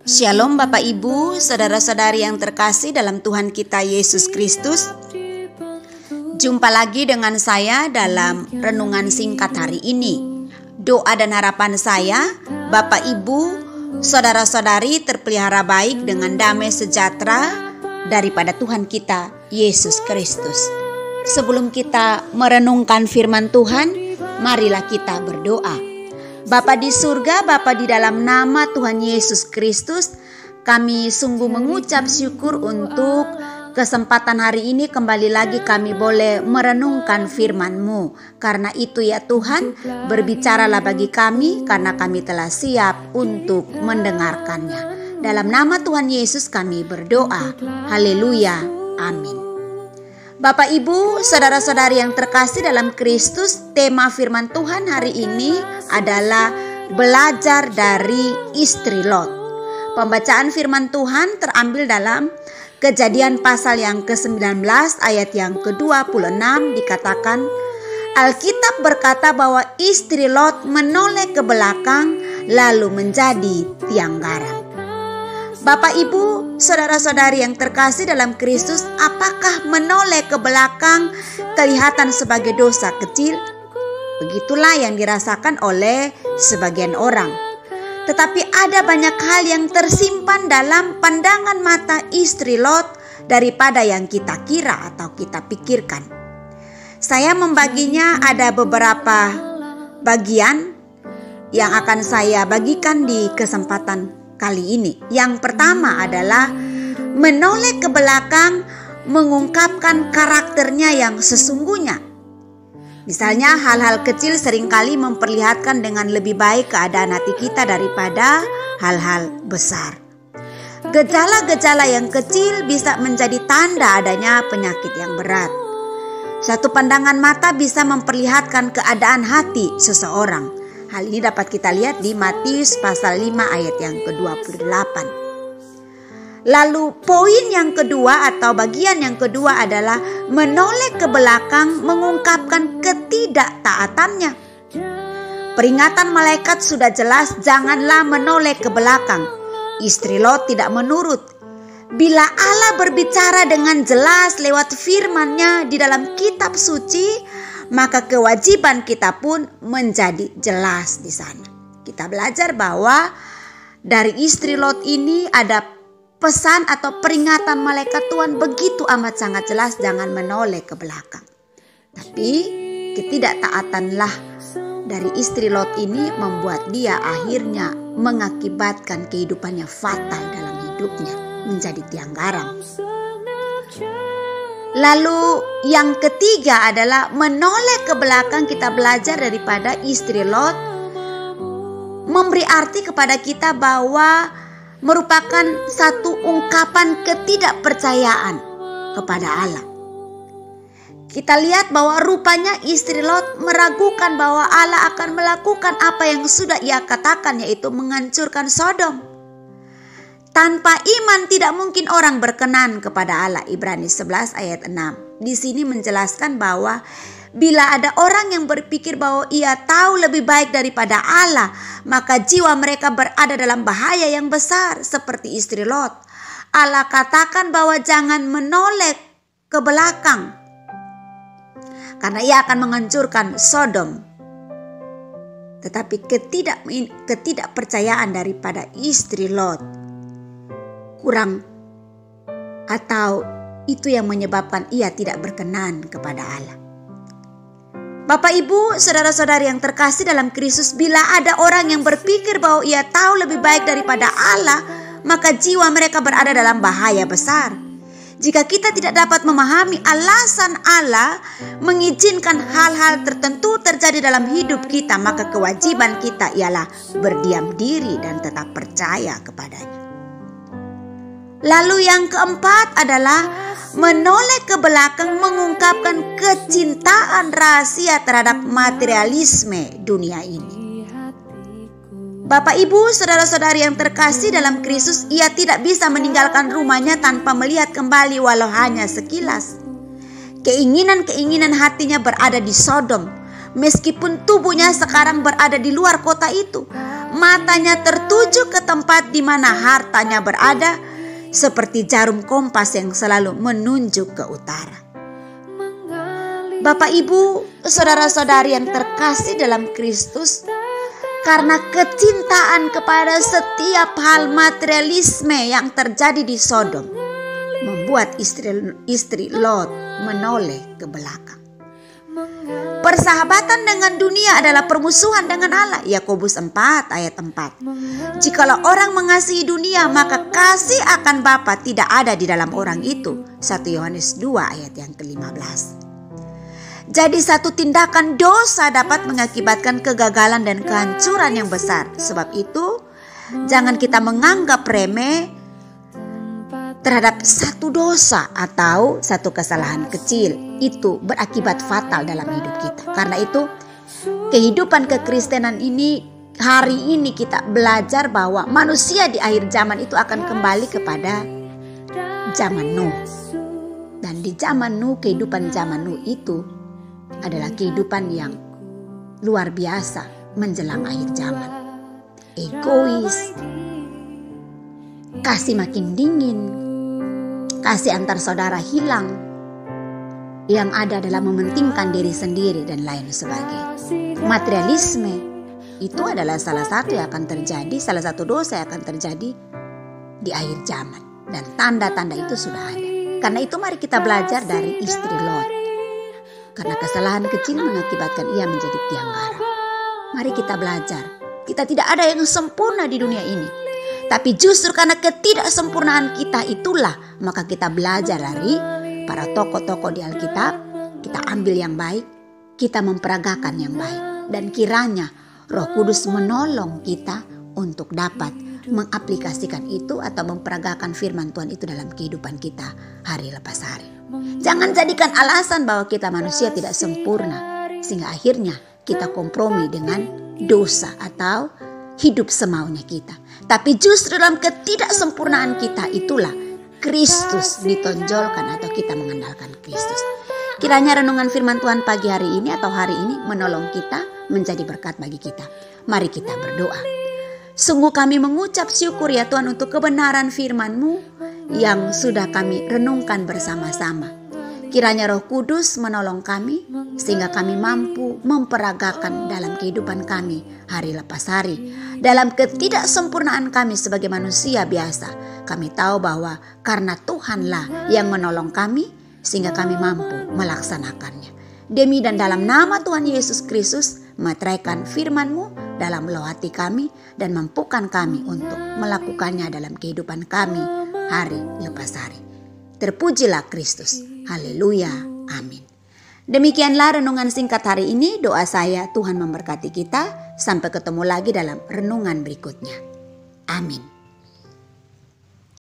Shalom Bapak Ibu, saudara-saudari yang terkasih dalam Tuhan kita Yesus Kristus. Jumpa lagi dengan saya dalam renungan singkat hari ini. Doa dan harapan saya, Bapak Ibu, saudara-saudari terpelihara baik dengan damai sejahtera daripada Tuhan kita Yesus Kristus. Sebelum kita merenungkan firman Tuhan, marilah kita berdoa. Bapa di surga, Bapa di dalam nama Tuhan Yesus Kristus, kami sungguh mengucap syukur untuk kesempatan hari ini kembali lagi kami boleh merenungkan firman-Mu. Karena itu ya Tuhan, berbicaralah bagi kami karena kami telah siap untuk mendengarkannya. Dalam nama Tuhan Yesus kami berdoa. Haleluya. Amin. Bapak Ibu, saudara-saudari yang terkasih dalam Kristus, tema firman Tuhan hari ini adalah belajar dari istri Lot. Pembacaan firman Tuhan terambil dalam Kejadian pasal yang ke-19 ayat yang ke-26 dikatakan, Alkitab berkata bahwa istri Lot menoleh ke belakang lalu menjadi tiang garam. Bapak Ibu, saudara-saudari yang terkasih dalam Kristus, apakah menoleh ke belakang kelihatan sebagai dosa kecil? Begitulah yang dirasakan oleh sebagian orang. Tetapi ada banyak hal yang tersimpan dalam pandangan mata istri Lot daripada yang kita kira atau kita pikirkan. Saya membaginya ada beberapa bagian yang akan saya bagikan di kesempatan kali ini. Yang pertama adalah menoleh ke belakang mengungkapkan karakternya yang sesungguhnya. Misalnya hal-hal kecil seringkali memperlihatkan dengan lebih baik keadaan hati kita daripada hal-hal besar. Gejala-gejala yang kecil bisa menjadi tanda adanya penyakit yang berat. Satu pandangan mata bisa memperlihatkan keadaan hati seseorang. Hal ini dapat kita lihat di Matius pasal 5 ayat yang ke-28. Lalu poin yang kedua atau bagian yang kedua adalah menoleh ke belakang mengungkapkan ketidaktaatannya. Peringatan malaikat sudah jelas, janganlah menoleh ke belakang. Istri Lot tidak menurut. Bila Allah berbicara dengan jelas lewat firman-Nya di dalam kitab suci, maka kewajiban kita pun menjadi jelas di sana. Kita belajar bahwa dari istri Lot ini ada pesan atau peringatan malaikat Tuhan begitu amat sangat jelas, jangan menoleh ke belakang. Tapi ketidaktaatanlah dari istri Lot ini membuat dia akhirnya mengakibatkan kehidupannya fatal dalam hidupnya, menjadi tiang garam. Lalu yang ketiga adalah menoleh ke belakang. Kita belajar daripada istri Lot memberi arti kepada kita bahwa merupakan satu ungkapan ketidakpercayaan kepada Allah. Kita lihat bahwa rupanya istri Lot meragukan bahwa Allah akan melakukan apa yang sudah ia katakan, yaitu menghancurkan Sodom. Tanpa iman tidak mungkin orang berkenan kepada Allah. Ibrani 11 ayat 6. Di sini menjelaskan bahwa bila ada orang yang berpikir bahwa ia tahu lebih baik daripada Allah, maka jiwa mereka berada dalam bahaya yang besar seperti istri Lot. Allah katakan bahwa jangan menoleh ke belakang karena ia akan menghancurkan Sodom. Tetapi ketidakpercayaan daripada istri Lot kurang, atau itu yang menyebabkan ia tidak berkenan kepada Allah. Bapak Ibu, saudara-saudari yang terkasih dalam Kristus, bila ada orang yang berpikir bahwa ia tahu lebih baik daripada Allah, maka jiwa mereka berada dalam bahaya besar. Jika kita tidak dapat memahami alasan Allah mengizinkan hal-hal tertentu terjadi dalam hidup kita, maka kewajiban kita ialah berdiam diri dan tetap percaya kepadanya. Lalu yang keempat adalah menoleh ke belakang mengungkapkan kecintaan rahasia terhadap materialisme dunia ini. Bapak Ibu, saudara-saudari yang terkasih dalam Kristus, ia tidak bisa meninggalkan rumahnya tanpa melihat kembali walau hanya sekilas. Keinginan-keinginan hatinya berada di Sodom. Meskipun tubuhnya sekarang berada di luar kota itu, Matanya tertuju ke tempat di mana hartanya berada, seperti jarum kompas yang selalu menunjuk ke utara. Bapak, Ibu, saudara-saudari yang terkasih dalam Kristus, karena kecintaan kepada setiap hal materialisme yang terjadi di Sodom, membuat istri Lot menoleh ke belakang. Persahabatan dengan dunia adalah permusuhan dengan Allah. Yakobus 4 ayat 4. Jikalau orang mengasihi dunia, maka kasih akan Bapa tidak ada di dalam orang itu. 1 Yohanes 2 ayat yang ke-15. Jadi satu tindakan dosa dapat mengakibatkan kegagalan dan kehancuran yang besar. Sebab itu jangan kita menganggap remeh terhadap satu dosa atau satu kesalahan kecil. Itu berakibat fatal dalam hidup kita. Karena itu kehidupan kekristenan ini, hari ini kita belajar bahwa manusia di akhir zaman itu akan kembali kepada zaman Nuh. Dan di zaman Nuh, kehidupan zaman Nuh itu adalah kehidupan yang luar biasa menjelang akhir zaman. Egois, kasih makin dingin, kasih antar saudara hilang, yang ada adalah mementingkan diri sendiri dan lain sebagainya. Materialisme itu adalah salah satu yang akan terjadi, salah satu dosa yang akan terjadi di akhir zaman. Dan tanda-tanda itu sudah ada. Karena itu mari kita belajar dari istri Lot. Karena kesalahan kecil mengakibatkan ia menjadi tiang garam. Mari kita belajar. Kita tidak ada yang sempurna di dunia ini. Tapi justru karena ketidaksempurnaan kita itulah, maka kita belajar dari para tokoh-tokoh di Alkitab. Kita ambil yang baik, kita memperagakan yang baik. Dan kiranya Roh Kudus menolong kita untuk dapat mengaplikasikan itu atau memperagakan firman Tuhan itu dalam kehidupan kita hari lepas hari. Jangan jadikan alasan bahwa kita manusia tidak sempurna, sehingga akhirnya kita kompromi dengan dosa atau hidup semaunya kita. Tapi justru dalam ketidaksempurnaan kita itulah Kristus ditonjolkan atau kita mengandalkan Kristus. Kiranya renungan firman Tuhan pagi hari ini atau hari ini menolong kita menjadi berkat bagi kita. Mari kita berdoa. Sungguh kami mengucap syukur ya Tuhan untuk kebenaran firman-Mu yang sudah kami renungkan bersama-sama. Kiranya Roh Kudus menolong kami sehingga kami mampu memperagakan dalam kehidupan kami hari lepas hari. Dalam ketidaksempurnaan kami sebagai manusia biasa, kami tahu bahwa karena Tuhanlah yang menolong kami sehingga kami mampu melaksanakannya. Demi dan dalam nama Tuhan Yesus Kristus, meteraikan firman-Mu dalam loh hati kami dan mampukan kami untuk melakukannya dalam kehidupan kami hari lepas hari. Terpujilah Kristus. Haleluya. Amin. Demikianlah renungan singkat hari ini. Doa saya Tuhan memberkati kita. Sampai ketemu lagi dalam renungan berikutnya. Amin.